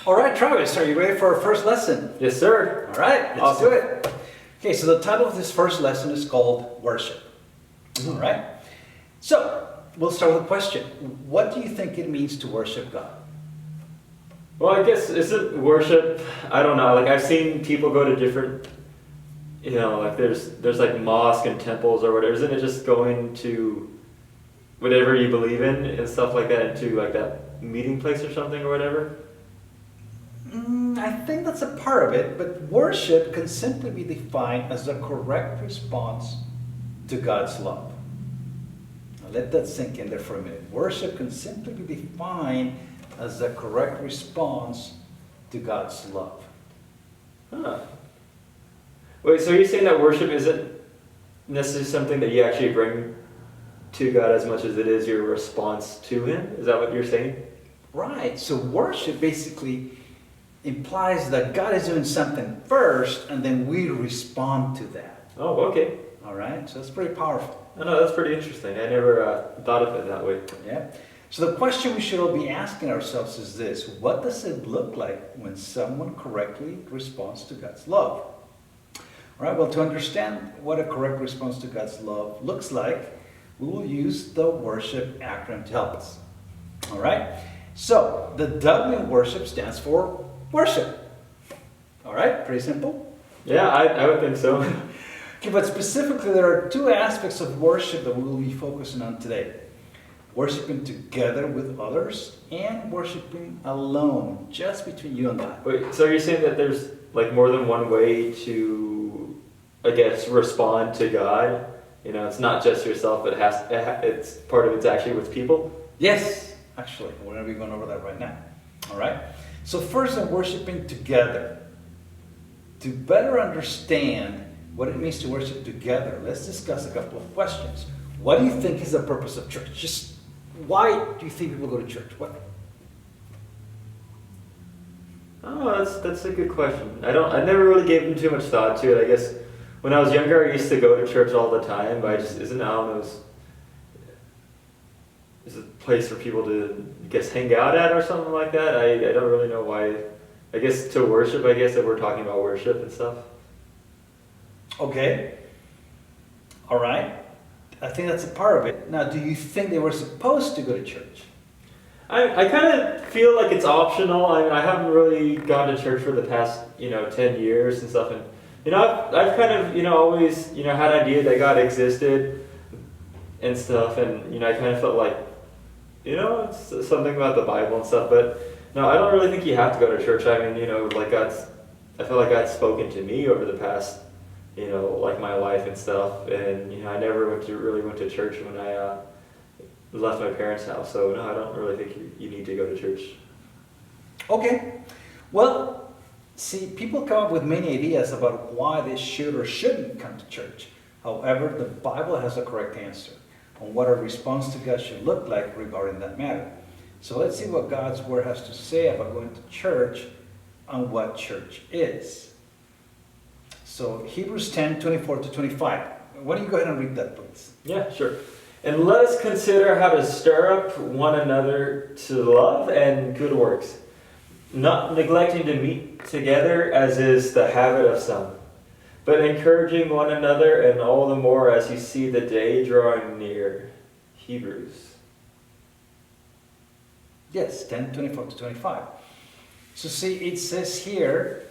All right, Travis, are you ready for our first lesson? Yes, sir. All right, let's Awesome. do it. Okay, so the title of this first lesson is called Worship. All right, so we'll start with a question. What do you think it means to worship God? Well, I guess isn't worship? I don't know. Like I've seen people go to different, like there's like mosque and temples or whatever. Isn't it just going to whatever you believe in and stuff like that, into like that meeting place or something or whatever? I think that's a part of it, but worship can simply be defined as the correct response to God's love. Now let that sink in there for a minute. Worship can simply be defined as the correct response to God's love. Huh. Wait, so you're saying that worship isn't necessarily something that you actually bring to God as much as it is your response to Him? Is that what you're saying? Right, so worship basically implies that God is doing something first and then we respond to that. Oh, okay. All right, so that's pretty powerful. I know, that's pretty interesting. I never thought of it that way. Yeah. So the question we should all be asking ourselves is this: what does it look like when someone correctly responds to God's love? All right, well, to understand what a correct response to God's love looks like, we will use the worship acronym to help us. All right, so the W in worship stands for worship. All right, pretty simple. Yeah, I would think so. Okay, but specifically, there are two aspects of worship that we will be focusing on today: worshiping together with others and worshiping alone, just between you and God. Wait, so you're saying that there's like more than one way to, I guess, respond to God? It's not just yourself, but it's part of it's actually with people? Yes, actually, we're going to be going over that right now. All right? So first, in worshiping together, to better understand what it means to worship together, let's discuss a couple of questions. What do you think is the purpose of church? Just why do you think people go to church? What? Oh, that's a good question. I never really gave too much thought to it. I guess when I was younger, I used to go to church all the time, but I don't know, is a place for people to, I guess, hang out at or something like that. I don't really know why. I guess to worship, I guess, if we're talking about worship and stuff. Okay. All right. I think that's a part of it. Now, do you think they were supposed to go to church? I kind of feel like it's optional. I haven't really gone to church for the past, 10 years and stuff. And, I've kind of, always, had an idea that God existed and stuff. And, I kind of felt like, it's something about the Bible and stuff. But, no, I don't really think you have to go to church. I mean, I feel like God's spoken to me over the past, like my life and stuff. And, I never really went to church when I left my parents' house. So, no, I don't really think you need to go to church. Okay. Well, see, people come up with many ideas about why they should or shouldn't come to church. However, the Bible has a correct answer on what our response to God should look like regarding that matter. So let's see what God's Word has to say about going to church and what church is. So Hebrews 10:24-25. Why don't you go ahead and read that, please? Yeah, sure. And let us consider how to stir up one another to love and good works, not neglecting to meet together as is the habit of some, but encouraging one another, and all the more as you see the day drawing near. Hebrews. Yes, 10:24-25. So see, it says here,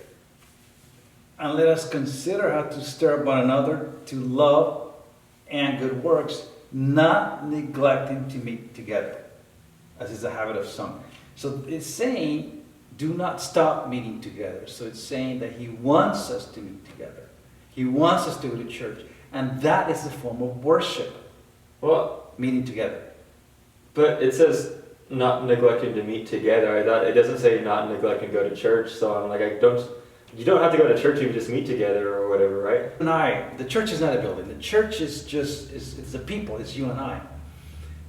and let us consider how to stir up one another to love and good works, not neglecting to meet together, as is the habit of some. So it's saying, do not stop meeting together. So it's saying that He wants us to meet together. He wants us to go to church. And that is a form of worship, Well, meeting together. but it says not neglecting to meet together. I thought it doesn't say not neglecting to go to church. So I'm like, you don't have to go to church. You can just meet together or whatever, right? The church is not a building. The church is just, it's the people, it's you and I.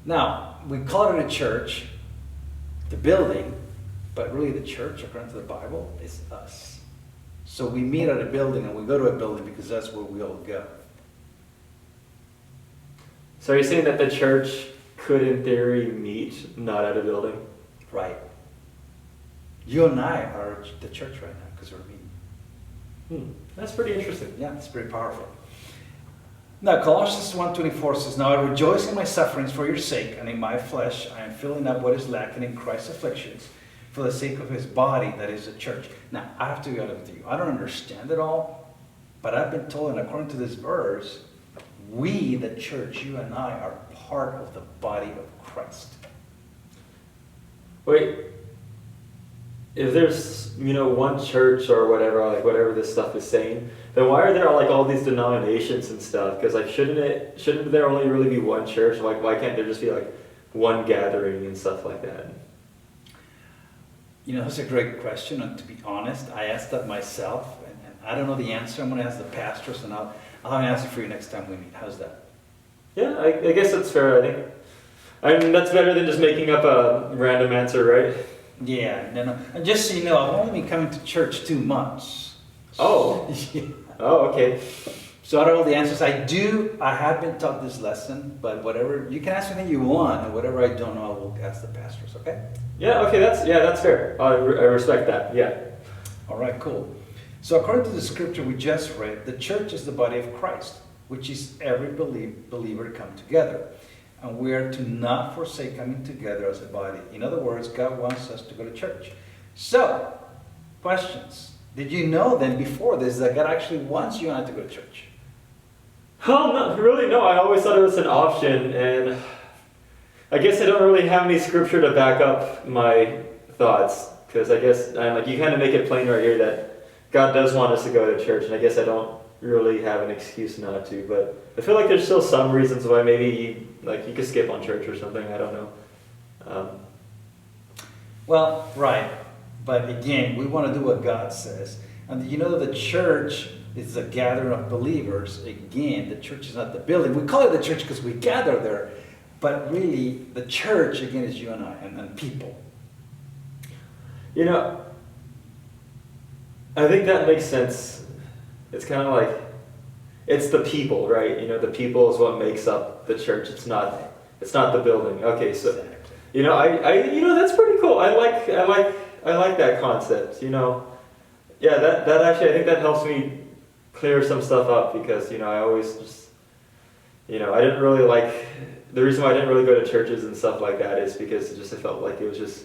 Now, we call it a church, the building, but really the church, according to the Bible, is us. So we meet at a building and we go to a building because that's where we all go. So you're saying that the church could, in theory, meet not at a building? Right. You and I are the church right now because we're meeting. That's pretty interesting. Yeah, it's pretty powerful. Now, Colossians 1:24 says, "Now I rejoice in my sufferings for your sake, and in my flesh I am filling up what is lacking in Christ's afflictions for the sake of his body, that is the church." Now, I have to be honest with you. I don't understand it all, but I've been told, and according to this verse, we, the church, you and I, are part of the body of Christ. Wait, if there's, one church or whatever, like whatever this stuff is saying, then why are there like all these denominations and stuff? Because like shouldn't there only really be one church? Like why can't there just be like one gathering and stuff like that? That's a great question, and to be honest, I asked that myself, and I don't know the answer. I'm going to ask the pastors, and I'll have an answer for you next time we meet. How's that? Yeah, I guess that's fair, I mean, that's better than just making up a random answer, right? Yeah, no. And just so you know, I've only been coming to church 2 months. Oh. Yeah. Oh, okay. So I don't know the answers. I have been taught this lesson, but whatever, you can ask anything you want, and whatever I don't know, I will ask the pastors, okay? Yeah, okay, that's fair. I respect that, yeah. All right, cool. So according to the scripture we just read, the church is the body of Christ, which is every believer come together. And we are to not forsake coming together as a body. In other words, God wants us to go to church. So, questions. Did you know then before this that God actually wants you and I to go to church? Oh, no, really, no. I always thought it was an option, and I guess I don't really have any scripture to back up my thoughts, because I guess you kind of make it plain right here that God does want us to go to church, and I guess I don't really have an excuse not to, but I feel like there's still some reasons why maybe you could skip on church or something. I don't know. Well, right. But again, we want to do what God says. And the church is a gathering of believers. Again, the church is not the building. We call it the church because we gather there. But really, the church, again, is you and I and people. I think that makes sense. It's kind of like, it's the people, right? The people is what makes up the church. It's not the building. Okay, so Exactly. I that's pretty cool. I like that concept. Yeah, that actually, I think that helps me clear some stuff up, because I always just I didn't really the reason why I didn't really go to churches and stuff like that is because I felt like it was just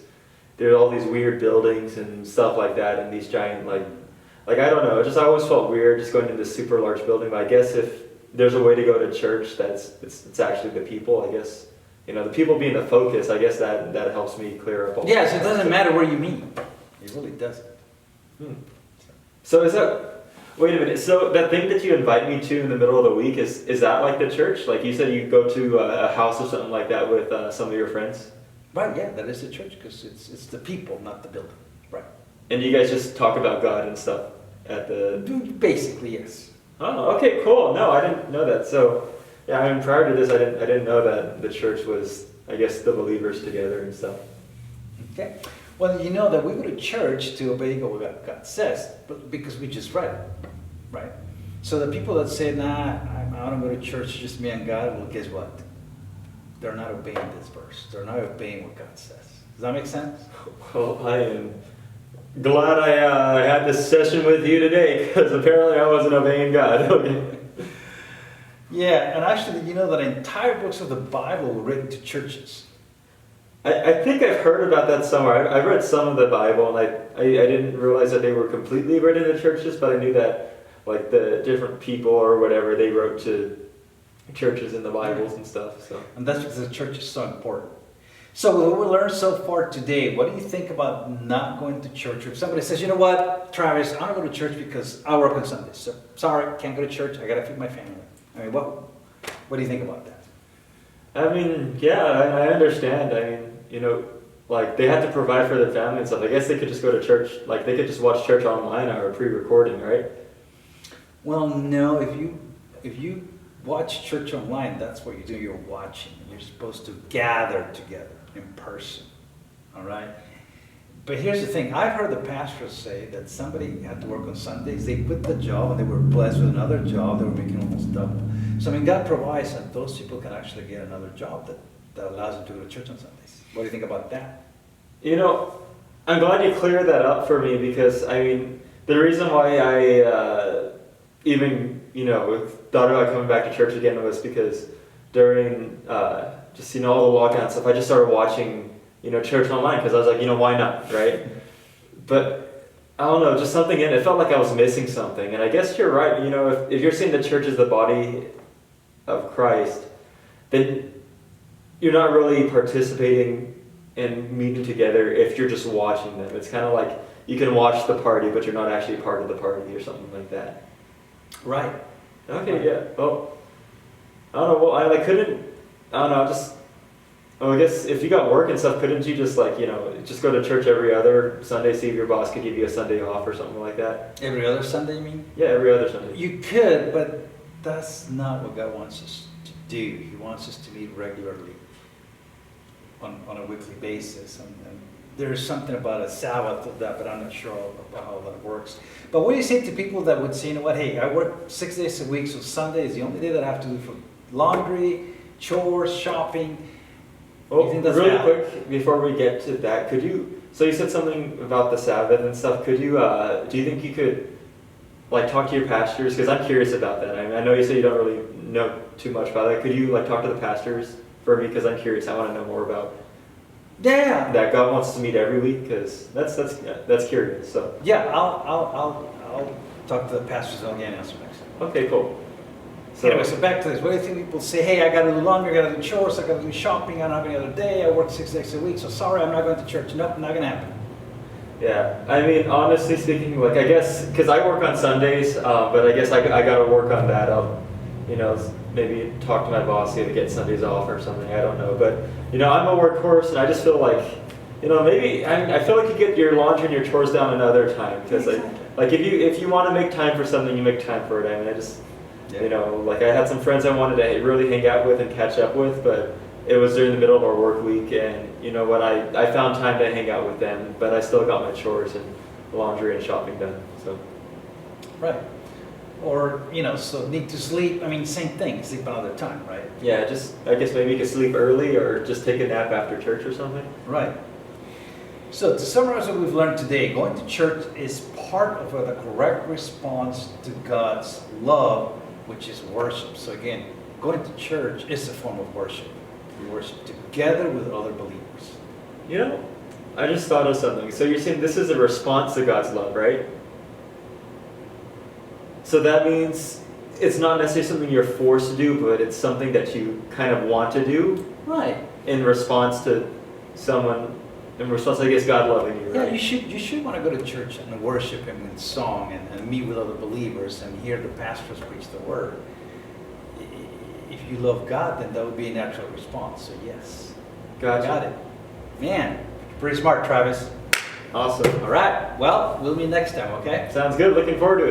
there were all these weird buildings and stuff like that, and these giant I don't know, I always felt weird just going into this super large building. But I guess if there's a way to go to church it's actually the people, I guess. The people being the focus, I guess that helps me clear up all Yeah, so it doesn't matter where you meet. It really doesn't. So wait a minute, so that thing that you invite me to in the middle of the week, is that like the church? Like you said you go to a house or something like that with some of your friends? Right, yeah, that is the church because it's the people, not the building. Right. And you guys just talk about God and stuff at the... Basically, yes. Oh, okay, cool. No, I didn't know that. So, yeah, I mean, prior to this, I didn't know that the church was, I guess, the believers together and stuff. Okay. Well, you know that we go to church to obey what God says, but because we just read it, right? So the people that say, nah, I don't go to church, just me and God, well, guess what? They're not obeying this verse. They're not obeying what God says. Does that make sense? Well, I am glad I had this session with you today, because apparently I wasn't obeying God. Okay. Yeah, and actually, you know that entire books of the Bible were written to churches. I think I've heard about that somewhere. I've read some of the Bible, and I didn't realize that they were completely written to churches, but I knew that the different people or whatever, they wrote to churches in the Bibles and stuff. So. And that's because the church is so important. So what we learned so far today, what do you think about not going to church? Or if somebody says, you know what, Travis, I don't go to church because I work on Sundays. So sorry, can't go to church. I got to feed my family. I mean, what do you think about that? I mean, yeah, I understand. I mean, they had to provide for their family and stuff. I guess they could just go to church, they could just watch church online or pre-recording, right? Well, no, if you watch church online, that's what you do, you're watching. You're supposed to gather together in person, all right? But here's the thing, I've heard the pastors say that somebody had to work on Sundays, they quit the job and they were blessed with another job, they were making almost double. So I mean, God provides that those people can actually get another job that allows them to go to church on Sundays. What do you think about that? I'm glad you cleared that up for me because I mean the reason why I even thought about coming back to church again was because during just all the lockdown stuff, I just started watching church online because I was like why not, right? But I don't know, just something in it felt like I was missing something, and I guess you're right. If you're saying the church is the body of Christ, then you're not really participating in meeting together if you're just watching them. It's kind of like you can watch the party, but you're not actually part of the party or something like that. Right. Okay, yeah. Well, I don't know. Well, I couldn't. I don't know. I guess if you got work and stuff, couldn't you just just go to church every other Sunday? See if your boss could give you a Sunday off or something like that. Every other Sunday, you mean? Yeah, every other Sunday. You could, but that's not what God wants us to do. He wants us to meet regularly on a weekly basis. And there's something about a Sabbath of that, but I'm not sure about how that works. But what do you say to people that would say, hey, I work 6 days a week, so Sunday is the only day that I have to do for laundry, chores, shopping. Well, really quick, before we get to that, so you said something about the Sabbath and stuff, do you think you could, talk to your pastors? Because I'm curious about that. I know you said you don't really know too much about that. Could you, talk to the pastors for me? Because I'm curious. I want to know more about that God wants to meet every week, because that's curious. So yeah, I'll talk to the pastors and I'll get an answer next time. Okay, cool. So anyway, so back to this. What do you think people say? Hey, I got to do laundry, I got to do chores, I got to do shopping. I don't have any other day. I work 6 days a week, so sorry, I'm not going to church. Nope, not going to happen. Yeah, I mean, honestly speaking, I guess because I work on Sundays, but I guess I got to work on that. I'll, maybe talk to my boss, see if I get Sundays off or something. I don't know, but I'm a workhorse, and I just feel like, maybe I feel like you get your laundry and your chores down another time, because if you want to make time for something, you make time for it. I mean, I just. I had some friends I wanted to really hang out with and catch up with, but it was during the middle of our work week, and I found time to hang out with them, but I still got my chores and laundry and shopping done. So, right. Or, so need to sleep, I mean, same thing, sleep another time, right? Yeah, I guess maybe you could sleep early or just take a nap after church or something. Right. So to summarize what we've learned today, going to church is part of the correct response to God's love, which is worship. So again, going to church is a form of worship. We worship together with other believers. I just thought of something. So you're saying this is a response to God's love, right? So that means it's not necessarily something you're forced to do, but it's something that you kind of want to do. Right. In response to someone, in response, I guess, God loving you, right? Yeah, you should want to go to church and worship Him in song and meet with other believers and hear the pastors preach the Word. If you love God, then that would be a natural response. So yes. Gotcha. Got it. Man, pretty smart, Travis. Awesome. All right. Well, we'll meet next time, okay? Sounds good. Looking forward to it.